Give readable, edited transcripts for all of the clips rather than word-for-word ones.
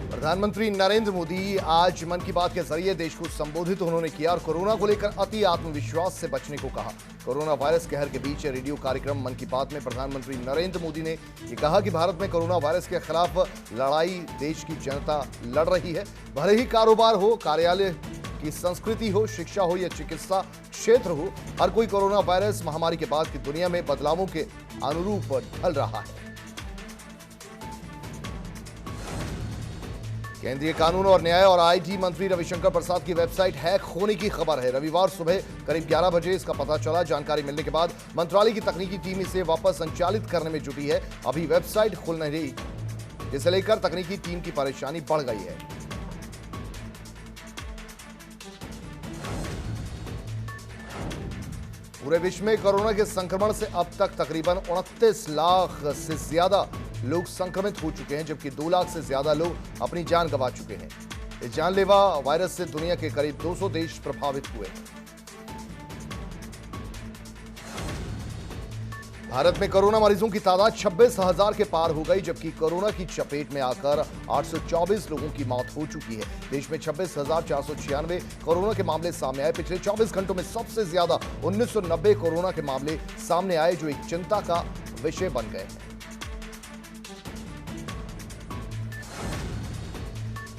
प्रधानमंत्री नरेंद्र मोदी आज मन की बात के जरिए देश को संबोधित उन्होंने किया और कोरोना को लेकर अति आत्मविश्वास से बचने को कहा। कोरोना वायरस कहर के बीच रेडियो कार्यक्रम मन की बात में प्रधानमंत्री नरेंद्र मोदी ने ये कहा कि भारत में कोरोना वायरस के खिलाफ लड़ाई देश की जनता लड़ रही है। भले ही कारोबार हो, कार्यालय की संस्कृति हो, शिक्षा हो या चिकित्सा क्षेत्र हो, हर कोई कोरोना वायरस महामारी के बाद की दुनिया में बदलावों के अनुरूप ढल रहा है। केंद्रीय कानून और न्याय और आईटी मंत्री रविशंकर प्रसाद की वेबसाइट हैक होने की खबर है। रविवार सुबह करीब 11 बजे इसका पता चला। जानकारी मिलने के बाद मंत्रालय की तकनीकी टीम इसे वापस संचालित करने में जुटी है। अभी वेबसाइट खुल नहीं रही, जिसे लेकर तकनीकी टीम की परेशानी बढ़ गई है। पूरे विश्व में कोरोना के संक्रमण से अब तक तकरीबन 29 लाख से ज्यादा लोग संक्रमित हो चुके हैं, जबकि 2 लाख से ज्यादा लोग अपनी जान गंवा चुके हैं। इस जानलेवा वायरस से दुनिया के करीब 200 देश प्रभावित हुए हैं। भारत में कोरोना मरीजों की तादाद 26,000 के पार हो गई, जबकि कोरोना की चपेट में आकर 824 लोगों की मौत हो चुकी है। देश में 26,496 कोरोना के मामले सामने आए। पिछले 24 घंटों में सबसे ज्यादा 1990 कोरोना के मामले सामने आए, जो एक चिंता का विषय बन गए हैं।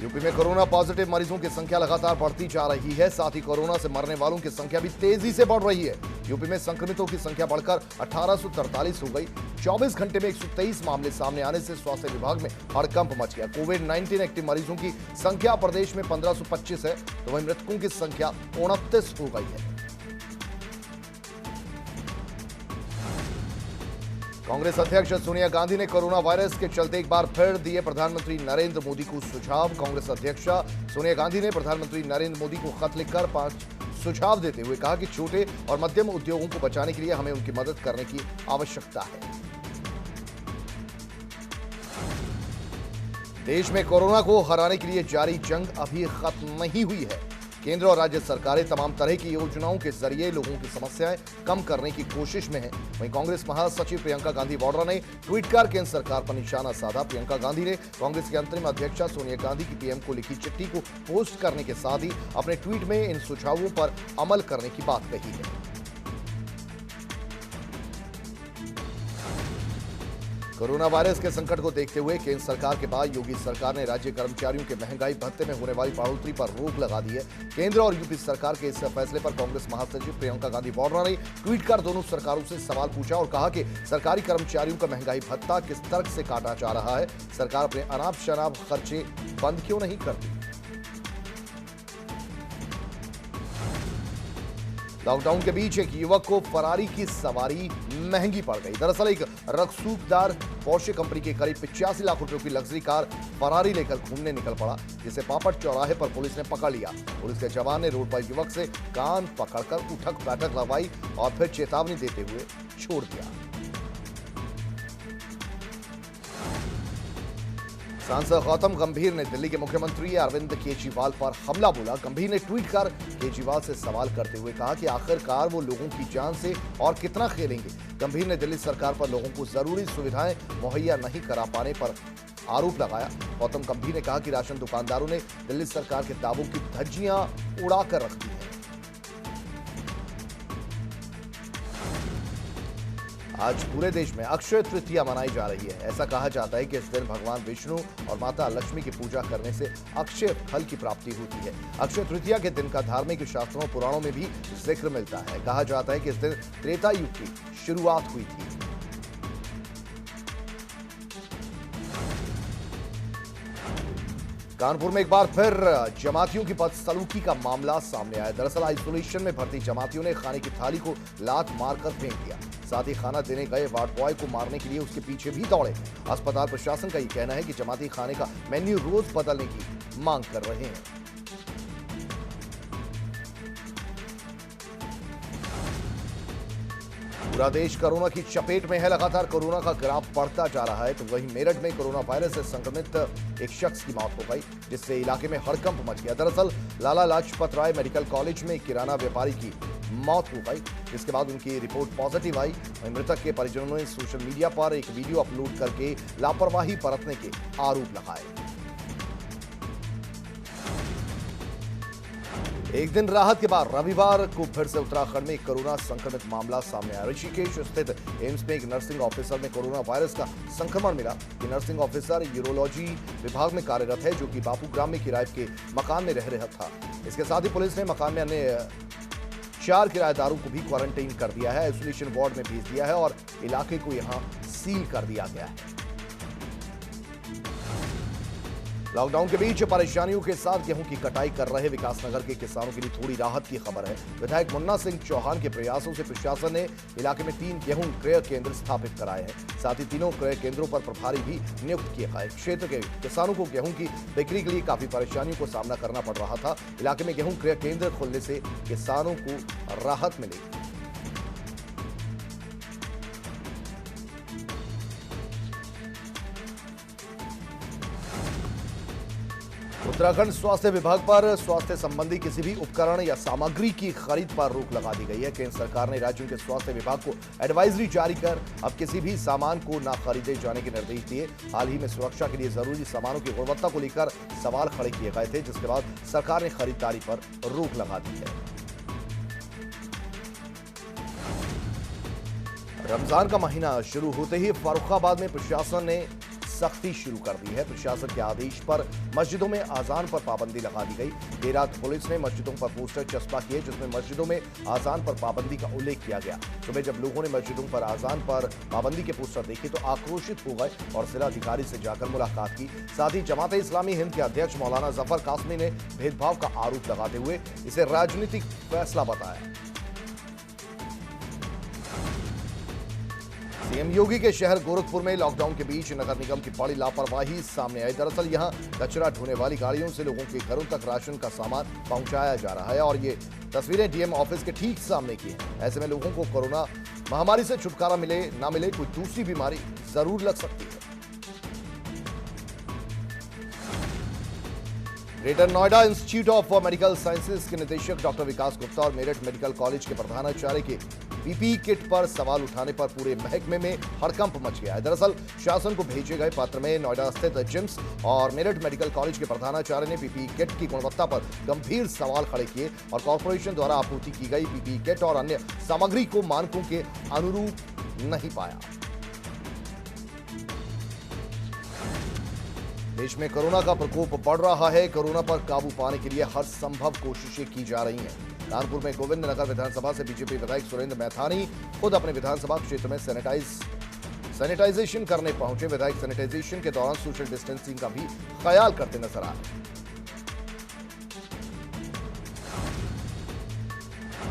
यूपी में कोरोना पॉजिटिव मरीजों की संख्या लगातार बढ़ती जा रही है। साथ ही कोरोना से मरने वालों की संख्या भी तेजी से बढ़ रही है। यूपी में संक्रमितों की संख्या बढ़कर 1843 हो गई। 24 घंटे में 123 मामले सामने आने से स्वास्थ्य विभाग में हड़कंप मच गया। कोविड-19 एक्टिव मरीजों की संख्या प्रदेश में 1525 है, तो वहीं मृतकों की संख्या 29 हो गई है। कांग्रेस अध्यक्ष सोनिया गांधी ने कोरोना वायरस के चलते एक बार फिर दिए प्रधानमंत्री नरेंद्र मोदी को सुझाव। कांग्रेस अध्यक्ष सोनिया गांधी ने प्रधानमंत्री नरेंद्र मोदी को खत लिखकर 5 सुझाव देते हुए कहा कि छोटे और मध्यम उद्योगों को बचाने के लिए हमें उनकी मदद करने की आवश्यकता है। देश में कोरोना को हराने के लिए जारी जंग अभी खत्म नहीं हुई है। केंद्र और राज्य सरकारें तमाम तरह की योजनाओं के जरिए लोगों की समस्याएं कम करने की कोशिश में हैं। वहीं कांग्रेस महासचिव प्रियंका गांधी वाड्रा ने ट्वीट कर केंद्र सरकार पर निशाना साधा। प्रियंका गांधी ने कांग्रेस की अंतरिम अध्यक्षा सोनिया गांधी की पीएम को लिखी चिट्ठी को पोस्ट करने के साथ ही अपने ट्वीट में इन सुझावों पर अमल करने की बात कही है। कोरोना वायरस के संकट को देखते हुए केंद्र सरकार के बाद योगी सरकार ने राज्य कर्मचारियों के महंगाई भत्ते में होने वाली बढ़ोतरी पर रोक लगा दी है। केंद्र और यूपी सरकार के इस फैसले पर कांग्रेस महासचिव प्रियंका गांधी वाड्रा ने ट्वीट कर दोनों सरकारों से सवाल पूछा और कहा कि सरकारी कर्मचारियों का महंगाई भत्ता किस तर्क से काटा जा रहा है। सरकार अपने अनाप शनाप खर्चे बंद क्यों नहीं करती। लॉकडाउन के बीच एक युवक को फरारी की सवारी महंगी पड़ गई। दरअसल एक रसूखदार पोर्शे कंपनी के करीब 85 लाख रुपयों की लग्जरी कार फरारी लेकर घूमने निकल पड़ा, जिसे पापड़ चौराहे पर पुलिस ने पकड़ लिया। पुलिस के जवान ने रोड पर युवक से कान पकड़कर उठक बैठक लगवाई और फिर चेतावनी देते हुए छोड़ दिया। सांसद गौतम गंभीर ने दिल्ली के मुख्यमंत्री अरविंद केजरीवाल पर हमला बोला। गंभीर ने ट्वीट कर केजरीवाल से सवाल करते हुए कहा कि आखिरकार वो लोगों की जान से और कितना खेलेंगे। गंभीर ने दिल्ली सरकार पर लोगों को जरूरी सुविधाएं मुहैया नहीं करा पाने पर आरोप लगाया। गौतम गंभीर ने कहा कि राशन दुकानदारों ने दिल्ली सरकार के दावों की धज्जियां उड़ाकर रख दी है। आज पूरे देश में अक्षय तृतीया मनाई जा रही है। ऐसा कहा जाता है कि इस दिन भगवान विष्णु और माता लक्ष्मी की पूजा करने से अक्षय फल की प्राप्ति होती है। अक्षय तृतीया के दिन का धार्मिक शास्त्रों पुराणों में भी जिक्र मिलता है। कहा जाता है कि इस दिन त्रेता युग की शुरुआत हुई थी। कानपुर में एक बार फिर जमातियों की बदसलूकी का मामला सामने आया। दरअसल आइसोलेशन में भर्ती जमातियों ने खाने की थाली को लात मारकर फेंक दिया। साथ ही खाना देने गए वार्ड बॉय को मारने के लिए उसके पीछे भी दौड़े। अस्पताल प्रशासन का यह कहना है कि जमाती खाने का मेन्यू रोज बदलने की मांग कर रहे हैं। पूरा देश कोरोना की चपेट में है। लगातार कोरोना का ग्राफ बढ़ता जा रहा है, तो वहीं मेरठ में कोरोना वायरस से संक्रमित एक शख्स की मौत हो गई, जिससे इलाके में हड़कंप मच गया। दरअसल लाला लाजपत राय मेडिकल कॉलेज में किराना व्यापारी की मौत हो गई, जिसके बाद उनकी रिपोर्ट पॉजिटिव आई। वहीं मृतक के परिजनों ने सोशल मीडिया पर एक वीडियो अपलोड करके लापरवाही बरतने के आरोप लगाए। एक दिन राहत के बाद रविवार को फिर से उत्तराखंड में एक कोरोना संक्रमित मामला सामने आया। ऋषिकेश स्थित एम्स में एक नर्सिंग ऑफिसर में कोरोना वायरस का संक्रमण मिला। ये नर्सिंग ऑफिसर यूरोलॉजी विभाग में कार्यरत है, जो कि बापूग्राम में किराए के मकान में रह रहा था। इसके साथ ही पुलिस ने मकान में अन्य 4 किराएदारों को भी क्वारंटाइन कर दिया है, आइसोलेशन वार्ड में भेज दिया है और इलाके को यहां सील कर दिया गया है। लॉकडाउन के बीच परेशानियों के साथ गेहूं की कटाई कर रहे विकासनगर के किसानों के लिए थोड़ी राहत की खबर है। विधायक मुन्ना सिंह चौहान के प्रयासों से प्रशासन ने इलाके में 3 गेहूं क्रय केंद्र स्थापित कराए हैं। साथ ही तीनों क्रय केंद्रों पर प्रभारी भी नियुक्त किए गए। क्षेत्र के किसानों को गेहूं की बिक्री के लिए काफी परेशानियों को सामना करना पड़ रहा था। इलाके में गेहूं क्रय केंद्र खुलने से किसानों को राहत मिलेगी। उत्तराखंड स्वास्थ्य विभाग पर स्वास्थ्य संबंधी किसी भी उपकरण या सामग्री की खरीद पर रोक लगा दी गई है। केंद्र सरकार ने राज्यों के स्वास्थ्य विभाग को एडवाइजरी जारी कर अब किसी भी सामान को न खरीदे जाने के निर्देश दिए। हाल ही में सुरक्षा के लिए जरूरी सामानों की गुणवत्ता को लेकर सवाल खड़े किए गए थे, जिसके बाद सरकार ने खरीदारी पर रोक लगा दी है। रमजान का महीना शुरू होते ही फर्रुखाबाद में प्रशासन ने सख्ती शुरू कर दी है। प्रशासन के आदेश पर मस्जिदों में आजान पर पाबंदी लगा दी गई। देर रात पुलिस ने मस्जिदों पर पोस्टर चस्पा किए, जिसमें मस्जिदों में आजान पर पाबंदी का उल्लेख किया गया। सुबह जब लोगों ने मस्जिदों पर आजान पर पाबंदी के पोस्टर देखे तो आक्रोशित हो गए और जिलाधिकारी से जाकर मुलाकात की। साथ ही जमात इस्लामी हिंद के अध्यक्ष मौलाना जफर कासमी ने भेदभाव का आरोप लगाते हुए इसे राजनीतिक फैसला बताया। सीएम योगी के शहर गोरखपुर में लॉकडाउन के बीच नगर निगम की बड़ी लापरवाही सामने आई। दरअसल यहां कचरा ढोने वाली गाड़ियों से लोगों के घरों तक राशन का सामान पहुंचाया जा रहा है और ये तस्वीरें डीएम ऑफिस के ठीक सामने की हैं। ऐसे में लोगों को कोरोना महामारी से छुटकारा मिले ना मिले, कोई दूसरी बीमारी जरूर लग सकती है। Greater Noida institute of medical sciences के निदेशक डॉक्टर विकास गुप्ता और मेरठ मेडिकल कॉलेज के प्रधानाचार्य के पीपीई किट पर सवाल उठाने पर पूरे महकमे में हड़कंप मच गया है। दरअसल शासन को भेजे गए पत्र में नोएडा स्थित जिम्स और मेरठ मेडिकल कॉलेज के प्रधानाचार्य ने पीपीई किट की गुणवत्ता पर गंभीर सवाल खड़े किए और कॉर्पोरेशन द्वारा आपूर्ति की गई पीपीई किट और अन्य सामग्री को मानकों के अनुरूप नहीं पाया। देश में कोरोना का प्रकोप बढ़ रहा है। कोरोना पर काबू पाने के लिए हर संभव कोशिशें की जा रही हैं। कानपुर में गोविंद नगर विधानसभा से बीजेपी विधायक सुरेंद्र मैथानी खुद अपने विधानसभा क्षेत्र में सैनिटाइजेशन करने पहुंचे। विधायक सैनिटाइजेशन के दौरान सोशल डिस्टेंसिंग का भी ख्याल करते नजर आए।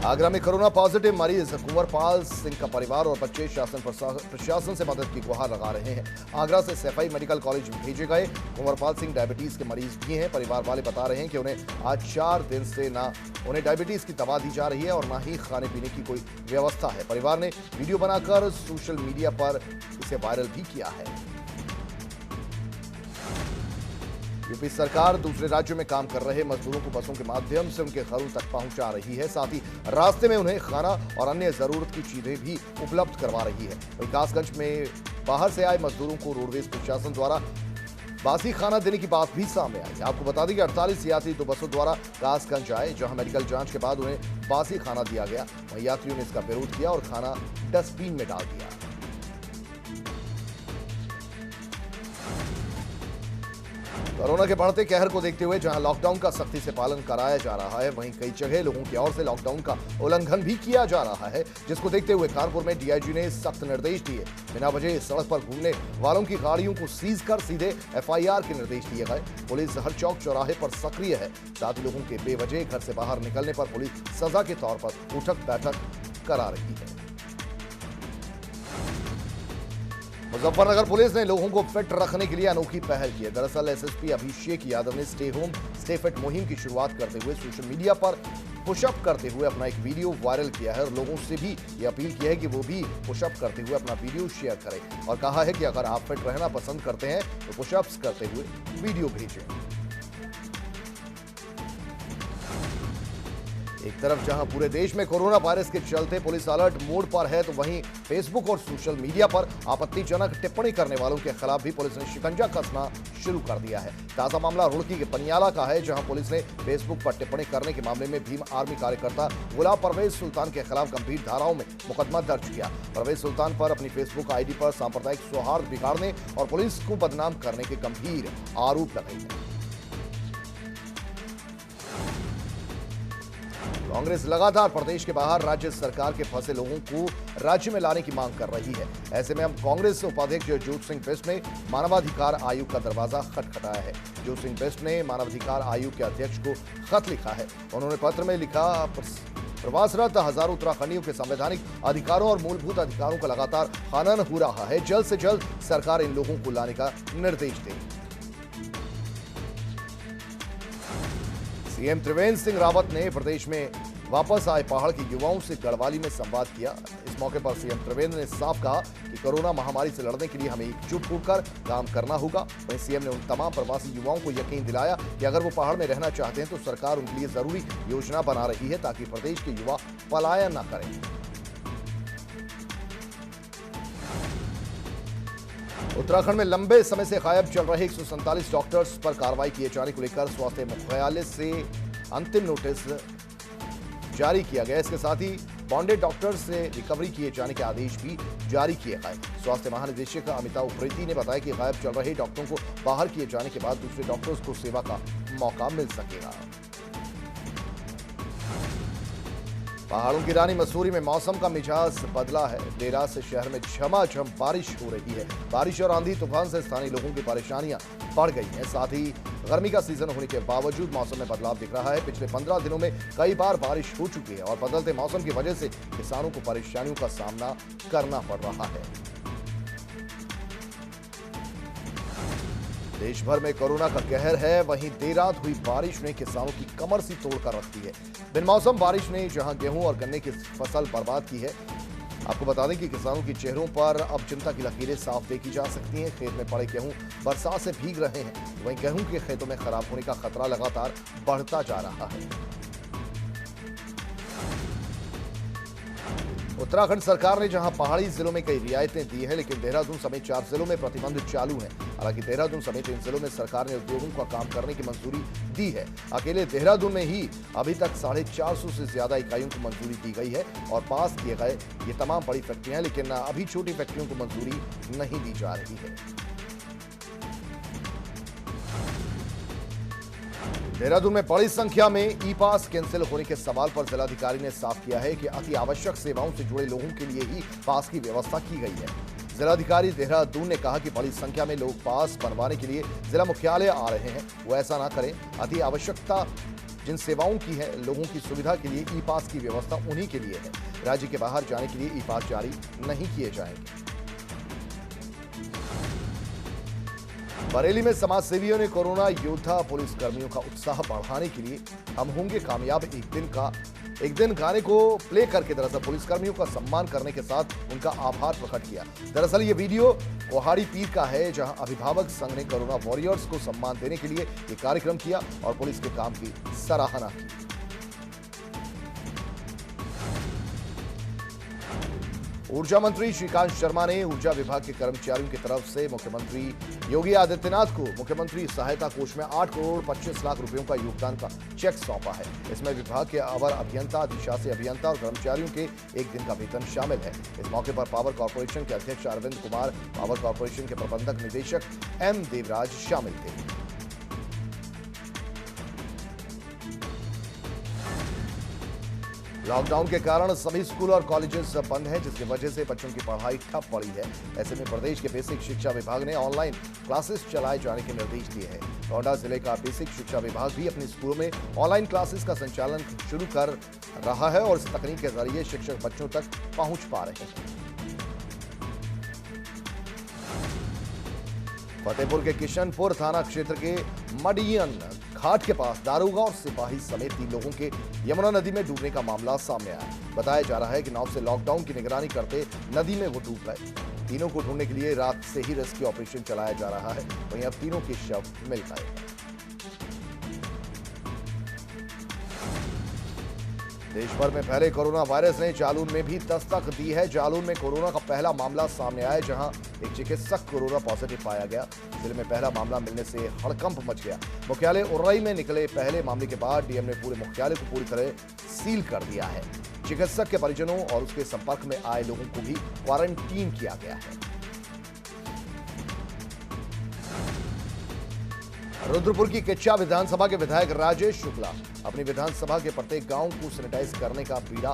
आगरा में कोरोना पॉजिटिव मरीज कुंवरपाल सिंह का परिवार और बच्चे शासन प्रशासन से मदद की गुहार लगा रहे हैं। आगरा से सैफई मेडिकल कॉलेज भेजे गए कुंवरपाल सिंह डायबिटीज के मरीज भी हैं। परिवार वाले बता रहे हैं कि उन्हें आज 4 दिन से ना उन्हें डायबिटीज की दवा दी जा रही है और ना ही खाने पीने की कोई व्यवस्था है। परिवार ने वीडियो बनाकर सोशल मीडिया पर इसे वायरल भी किया है। यूपी सरकार दूसरे राज्यों में काम कर रहे मजदूरों को बसों के माध्यम से उनके घरों तक पहुंचा रही है। साथ ही रास्ते में उन्हें खाना और अन्य जरूरत की चीजें भी उपलब्ध करवा रही है। वहीं कासगंज में बाहर से आए मजदूरों को रोडवेज प्रशासन द्वारा बासी खाना देने की बात भी सामने आई। आपको बता दें कि 48 यात्री 2 बसों द्वारा कासगंज आए, जहां मेडिकल जांच के बाद उन्हें बासी खाना दिया गया। वहीं यात्रियों ने इसका विरोध किया और खाना डस्टबिन में डाल दिया। कोरोना के बढ़ते कहर को देखते हुए जहां लॉकडाउन का सख्ती से पालन कराया जा रहा है, वहीं कई जगह लोगों की ओर से लॉकडाउन का उल्लंघन भी किया जा रहा है, जिसको देखते हुए कानपुर में डीआईजी ने सख्त निर्देश दिए। बिना वजह सड़क पर घूमने वालों की गाड़ियों को सीज कर सीधे एफआईआर के निर्देश दिए गए। पुलिस हर चौक चौराहे पर सक्रिय है। साथ ही लोगों के बेवजह घर से बाहर निकलने पर पुलिस सजा के तौर पर उठक बैठक करा रही है। मुजफ्फरनगर पुलिस ने लोगों को फिट रखने के लिए अनोखी पहल की है। दरअसल एसएसपी अभिषेक यादव ने स्टे होम स्टे फिट मुहिम की शुरुआत करते हुए सोशल मीडिया पर पुशअप करते हुए अपना एक वीडियो वायरल किया है और लोगों से भी ये अपील की है कि वो भी पुशअप करते हुए अपना वीडियो शेयर करें और कहा है कि अगर आप फिट रहना पसंद करते हैं तो पुशअप्स करते हुए वीडियो भेजें। एक तरफ जहां पूरे देश में कोरोना वायरस के चलते पुलिस अलर्ट मोड पर है, तो वहीं फेसबुक और सोशल मीडिया पर आपत्तिजनक टिप्पणी करने वालों के खिलाफ भी पुलिस ने शिकंजा कसना शुरू कर दिया है। ताजा मामला रुड़की के पनियाला का है, जहां पुलिस ने फेसबुक पर टिप्पणी करने के मामले में भीम आर्मी कार्यकर्ता गुलाम परवेज सुल्तान के खिलाफ गंभीर धाराओं में मुकदमा दर्ज किया। परवेज सुल्तान पर अपनी फेसबुक आईडी पर सांप्रदायिक सौहार्द बिगाड़ने और पुलिस को बदनाम करने के गंभीर आरोप लगे हैं। कांग्रेस लगातार प्रदेश के बाहर राज्य सरकार के फंसे लोगों को राज्य में लाने की मांग कर रही है। ऐसे में अब कांग्रेस उपाध्यक्ष ज्योति सिंह बिष्ट ने मानवाधिकार आयोग का दरवाजा खटखटाया है। ज्योति सिंह बिष्ट ने मानवाधिकार आयोग के अध्यक्ष को खत लिखा है। उन्होंने पत्र में लिखा, प्रवासरत हजारों उत्तराखंडियों के संवैधानिक अधिकारों और मूलभूत अधिकारों का लगातार हनन हो रहा है। जल्द से जल्द सरकार इन लोगों को लाने का निर्देश दे। सीएम त्रिवेंद्र सिंह रावत ने प्रदेश में वापस आए पहाड़ के युवाओं से गढ़वाली में संवाद किया। इस मौके पर सीएम त्रिवेंद्र ने साफ कहा कि कोरोना महामारी से लड़ने के लिए हमें एकजुट होकर काम करना होगा। वहीं सीएम ने उन तमाम प्रवासी युवाओं को यकीन दिलाया कि अगर वो पहाड़ में रहना चाहते हैं तो सरकार उनके लिए जरूरी योजना बना रही है, ताकि प्रदेश के युवा पलायन न करें। उत्तराखंड में लंबे समय से गायब चल रहे 147 डॉक्टर्स पर कार्रवाई किए जाने को लेकर स्वास्थ्य मुख्यालय से अंतिम नोटिस जारी किया गया। इसके साथ ही बॉन्डेड डॉक्टर्स से रिकवरी किए जाने के आदेश भी जारी किए गए। स्वास्थ्य महानिदेशक अमिताभ उप्रेती ने बताया कि गायब चल रहे डॉक्टरों को बाहर किए जाने के बाद दूसरे डॉक्टर्स को सेवा का मौका मिल सकेगा। पहाड़ों की रानी मसूरी में मौसम का मिजाज बदला है। देर रात से शहर में झमाझम बारिश हो रही है। बारिश और आंधी तूफान से स्थानीय लोगों की परेशानियां बढ़ गई हैं। साथ ही गर्मी का सीजन होने के बावजूद मौसम में बदलाव दिख रहा है। पिछले 15 दिनों में कई बार बारिश हो चुकी है और बदलते मौसम की वजह से किसानों को परेशानियों का सामना करना पड़ रहा है। देश भर में कोरोना का कहर है, वहीं देर रात हुई बारिश ने किसानों की कमर सी तोड़कर रख दी है। बिन मौसम बारिश ने जहां गेहूं और गन्ने की फसल बर्बाद की है। आपको बता दें कि किसानों के चेहरों पर अब चिंता की लकीरें साफ देखी जा सकती हैं। खेत में पड़े गेहूं बरसात से भीग रहे हैं, वहीं गेहूं के खेतों में खराब होने का खतरा लगातार बढ़ता जा रहा है। उत्तराखंड सरकार ने जहां पहाड़ी जिलों में कई रियायतें दी हैं, लेकिन देहरादून समेत 4 जिलों में प्रतिबंध चालू हैं। हालांकि देहरादून समेत इन जिलों में सरकार ने उद्योगों का काम करने की मंजूरी दी है। अकेले देहरादून में ही अभी तक 450 से ज्यादा इकाइयों को मंजूरी दी गई है और पास किए गए ये तमाम बड़ी फैक्ट्रियां, लेकिन अभी छोटी फैक्ट्रियों को मंजूरी नहीं दी जा रही है। देहरादून में बड़ी संख्या में ई पास कैंसिल होने के सवाल पर जिलाधिकारी ने साफ किया है कि अति आवश्यक सेवाओं से जुड़े लोगों के लिए ही पास की व्यवस्था की गई है। जिलाधिकारी देहरादून ने कहा कि बड़ी संख्या में लोग पास बनवाने के लिए जिला मुख्यालय आ रहे हैं, वो ऐसा ना करें। अति आवश्यकता जिन सेवाओं की है, लोगों की सुविधा के लिए ई पास की व्यवस्था उन्हीं के लिए है। राज्य के बाहर जाने के लिए ई पास जारी नहीं किए जाएंगे। बरेली में समाजसेवियों ने कोरोना योद्धा पुलिसकर्मियों का उत्साह बढ़ाने के लिए हम होंगे कामयाब एक दिन गाने को प्ले करके दरअसल पुलिसकर्मियों का सम्मान करने के साथ उनका आभार प्रकट किया। दरअसल ये वीडियो कोहाड़ी पीर का है, जहां अभिभावक संघ ने कोरोना वॉरियर्स को सम्मान देने के लिए ये कार्यक्रम किया और पुलिस के काम की सराहना की। ऊर्जा मंत्री श्रीकांत शर्मा ने ऊर्जा विभाग के कर्मचारियों की तरफ से मुख्यमंत्री योगी आदित्यनाथ को मुख्यमंत्री सहायता कोष में 8 करोड़ 25 लाख रुपयों का योगदान का चेक सौंपा है। इसमें विभाग के अवर अभियंता, अधिशासी अभियंता और कर्मचारियों के 1 दिन का वेतन शामिल है। इस मौके पर पावर कॉर्पोरेशन के अध्यक्ष अरविंद कुमार, पावर कॉर्पोरेशन के प्रबंधक निदेशक एम देवराज शामिल थे। लॉकडाउन के कारण सभी स्कूल और कॉलेजेस बंद हैं, जिसकी वजह से बच्चों की पढ़ाई ठप पड़ी है। ऐसे में प्रदेश के बेसिक शिक्षा विभाग ने ऑनलाइन क्लासेस चलाए जाने के निर्देश दिए हैं। गोंडा जिले का बेसिक शिक्षा विभाग भी अपने स्कूलों में ऑनलाइन क्लासेस का संचालन शुरू कर रहा है और इस तकनीक के जरिए शिक्षक बच्चों तक पहुंच पा रहे हैं। फतेहपुर के किशनपुर थाना क्षेत्र के मडियन घाट के पास दारोगा और सिपाही समेत 3 लोगों के यमुना नदी में डूबने का मामला सामने आया। बताया जा रहा है कि नाव से लॉकडाउन की निगरानी करते नदी में वो डूब गए। तीनों को ढूंढने के लिए रात से ही रेस्क्यू ऑपरेशन चलाया जा रहा है। वहीं अब तीनों के शव मिल गए। देश भर में फैले कोरोना वायरस ने जालौन में भी दस्तक दी है। जालौन में कोरोना का पहला मामला सामने आया, जहां एक चिकित्सक कोरोना पॉजिटिव पाया गया। जिले में पहला मामला मिलने से हड़कंप मच गया। मुख्यालय उर्रई में निकले पहले मामले के बाद डीएम ने पूरे मुख्यालय को पूरी तरह सील कर दिया है। चिकित्सक के परिजनों और उसके संपर्क में आए लोगों को भी क्वारंटीन किया गया है। रुद्रपुर की किच्चा विधानसभा के विधायक राजेश शुक्ला अपनी विधानसभा के प्रत्येक गांव को सैनिटाइज करने का बीड़ा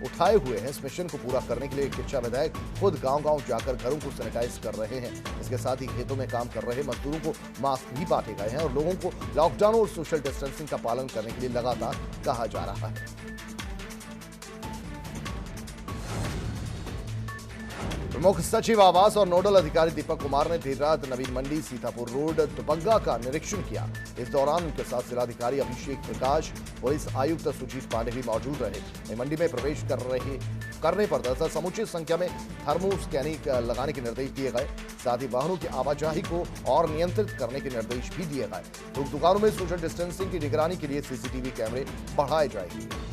उठाए हुए हैं। इस मिशन को पूरा करने के लिए किच्चा विधायक खुद गांव-गांव जाकर घरों को सैनिटाइज कर रहे हैं। इसके साथ ही खेतों में काम कर रहे मजदूरों को मास्क भी बांटे गए हैं और लोगों को लॉकडाउन और सोशल डिस्टेंसिंग का पालन करने के लिए लगातार कहा जा रहा है। प्रमुख सचिव आवास और नोडल अधिकारी दीपक कुमार ने देर रात नवीन मंडी सीतापुर रोड दुबग्गा का निरीक्षण किया। इस दौरान उनके साथ जिलाधिकारी अभिषेक प्रकाश, पुलिस आयुक्त सुजीत पांडे भी मौजूद रहे। नई मंडी में प्रवेश करने पर दरअसल समुचित संख्या में थर्मो स्कैनिंग लगाने के निर्देश दिए गए। साथ ही वाहनों की आवाजाही को और नियंत्रित करने के निर्देश भी दिए गए। थोक दुकानों में सोशल डिस्टेंसिंग की निगरानी के लिए सीसीटीवी कैमरे बढ़ाए जाएंगे।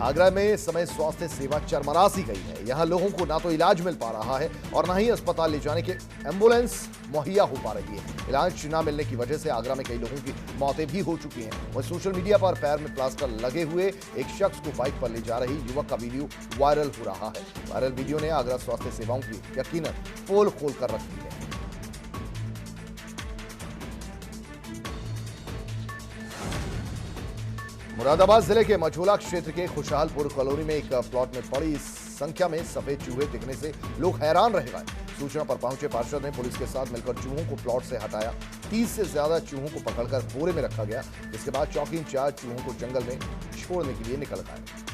आगरा में इस समय स्वास्थ्य सेवा चरमरासी गई है। यहां लोगों को ना तो इलाज मिल पा रहा है और ना ही अस्पताल ले जाने के एम्बुलेंस मुहैया हो पा रही है। इलाज न मिलने की वजह से आगरा में कई लोगों की मौतें भी हो चुकी हैं। वहीं सोशल मीडिया पर पैर में प्लास्टर लगे हुए एक शख्स को बाइक पर ले जा रही युवक का वीडियो वायरल हो रहा है। वायरल वीडियो ने आगरा स्वास्थ्य सेवाओं की यकीनन पोल खोल कर रखी है। मुरादाबाद जिले के मझोला क्षेत्र के खुशहालपुर कॉलोनी में एक प्लॉट में बड़ी संख्या में सफेद चूहे दिखने से लोग हैरान रह गए। सूचना पर पहुंचे पार्षद ने पुलिस के साथ मिलकर चूहों को प्लॉट से हटाया। 30 से ज्यादा चूहों को पकड़कर बोरे में रखा गया, जिसके बाद चौकी इंचार्ज चूहों को जंगल में छोड़ने के लिए निकल गए।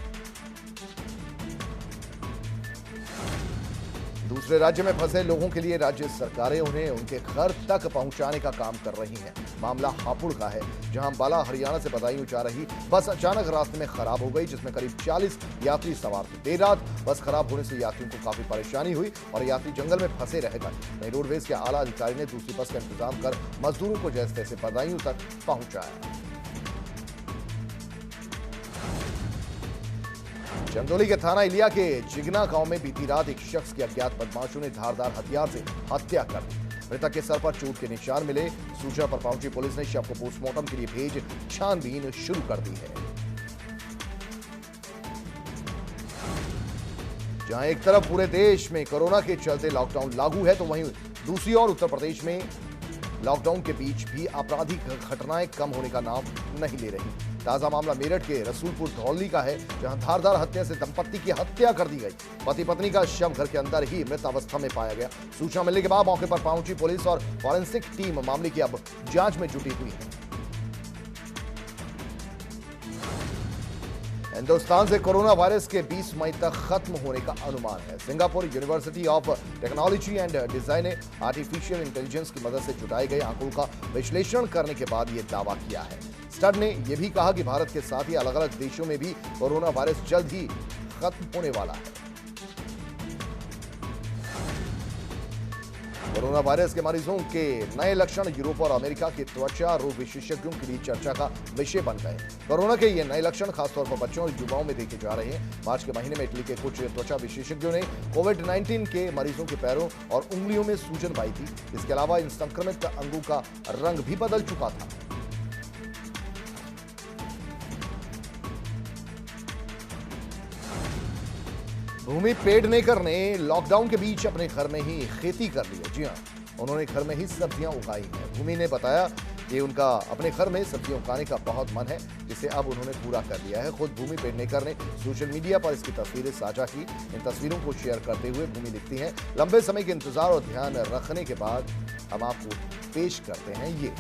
दूसरे राज्य में फंसे लोगों के लिए राज्य सरकारें उन्हें उनके घर तक पहुंचाने का काम कर रही हैं। मामला हापुड़ का है, जहां अंबाला हरियाणा से बदायूं जा रही बस अचानक रास्ते में खराब हो गई, जिसमें करीब 40 यात्री सवार थे। देर रात बस खराब होने से यात्रियों को काफी परेशानी हुई और यात्री जंगल में फंसे रह गए। वहीं रोडवेज के आला अधिकारी ने दूसरी बस का इंतजाम कर मजदूरों को जैसे तैसे बदायूं तक पहुंचाया। चंदौली के थाना इलिया के जिगना गांव में बीती रात एक शख्स की अज्ञात बदमाशों ने धारदार हथियार से हत्या कर दी। मृतक के सर पर चोट के निशान मिले। सूचना पर पहुंची पुलिस ने शव को पोस्टमार्टम के लिए भेज छानबीन शुरू कर दी है। जहां एक तरफ पूरे देश में कोरोना के चलते लॉकडाउन लागू है, तो वहीं दूसरी ओर उत्तर प्रदेश में लॉकडाउन के बीच भी आपराधिक घटनाएं कम होने का नाम नहीं ले रही। ताजा मामला मेरठ के रसूलपुर धौली का है, जहां धारदार हत्या से दंपत्ति की हत्या कर दी गई। पति पत्नी का शव घर के अंदर ही मृत अवस्था में पाया गया। सूचना मिलने के बाद मौके पर पहुंची पुलिस और फॉरेंसिक टीम मामले की अब जांच में जुटी हुई है। हिंदुस्तान से कोरोना वायरस के 20 मई तक खत्म होने का अनुमान है। Singapore university of technology and design ने आर्टिफिशियल इंटेलिजेंस की मदद से जुटाए गए आंकड़ों का विश्लेषण करने के बाद यह दावा किया है। स्टड ने यह भी कहा कि भारत के साथ ही अलग अलग देशों में भी कोरोना वायरस जल्द ही खत्म होने वाला है। कोरोना वायरस के मरीजों के नए लक्षण यूरोप और अमेरिका के त्वचा रोग विशेषज्ञों के लिए चर्चा का विषय बन गए। कोरोना के ये नए लक्षण खासतौर पर बच्चों और युवाओं में देखे जा रहे हैं। मार्च के महीने में इटली के कुछ त्वचा विशेषज्ञों ने कोविड-19 के मरीजों के पैरों और उंगलियों में सूजन पाई थी। इसके अलावा इन संक्रमित अंगों का रंग भी बदल चुका था। भूमि पेडनेकर ने लॉकडाउन के बीच अपने घर में ही खेती कर ली है। जी हाँ, उन्होंने घर में ही सब्जियां उगाई हैं। भूमि ने बताया कि उनका अपने घर में सब्जियां उगाने का बहुत मन है, जिसे अब उन्होंने पूरा कर लिया है। खुद भूमि पेडनेकर ने सोशल मीडिया पर इसकी तस्वीरें साझा की। इन तस्वीरों को शेयर करते हुए भूमि लिखती हैं, लंबे समय के इंतजार और ध्यान रखने के बाद हम आपको पेश करते हैं ये।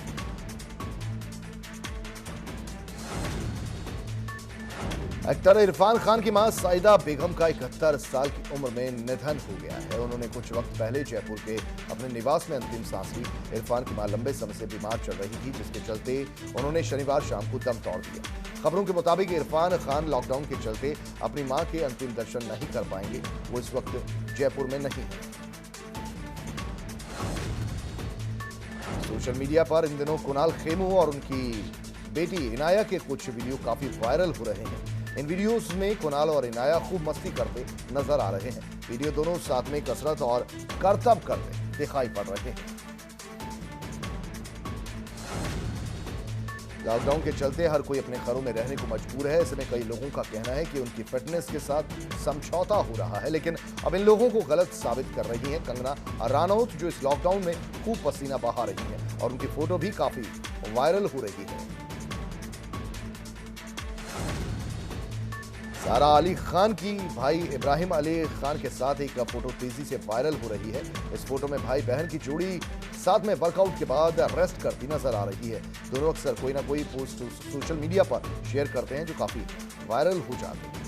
एक्टर इरफान खान की मां साइदा बेगम का 71 साल की उम्र में निधन हो गया है। उन्होंने कुछ वक्त पहले जयपुर के अपने निवास में अंतिम सांस ली। इरफान की मां लंबे समय से बीमार चल रही थी, जिसके चलते उन्होंने शनिवार शाम को दम तोड़ दिया। खबरों के मुताबिक इरफान खान लॉकडाउन के चलते अपनी मां के अंतिम दर्शन नहीं कर पाएंगे। वो इस वक्त जयपुर में नहीं है। सोशल मीडिया पर इन दिनों कुणाल खेमू और उनकी बेटी इनाया के कुछ वीडियो काफी वायरल हो रहे हैं। इन वीडियोस में कुणाल और इनाया खूब मस्ती करते नजर आ रहे हैं। वीडियो दोनों साथ में कसरत और करतब करते दिखाई पड़ रहे हैं। लॉकडाउन के चलते हर कोई अपने घरों में रहने को मजबूर है। इसमें कई लोगों का कहना है कि उनकी फिटनेस के साथ समझौता हो रहा है, लेकिन अब इन लोगों को गलत साबित कर रही हैं कंगना रनौत, जो इस लॉकडाउन में खूब पसीना बहा रही हैं और उनकी फोटो भी काफी वायरल हो रही है। सारा अली खान की भाई इब्राहिम अली खान के साथ एक फोटो तेजी से वायरल हो रही है। इस फोटो में भाई बहन की जोड़ी साथ में वर्कआउट के बाद रेस्ट करती नजर आ रही है। दोनों अक्सर कोई ना कोई पोस्ट सोशल मीडिया पर शेयर करते हैं जो काफी वायरल हो जाते हैं।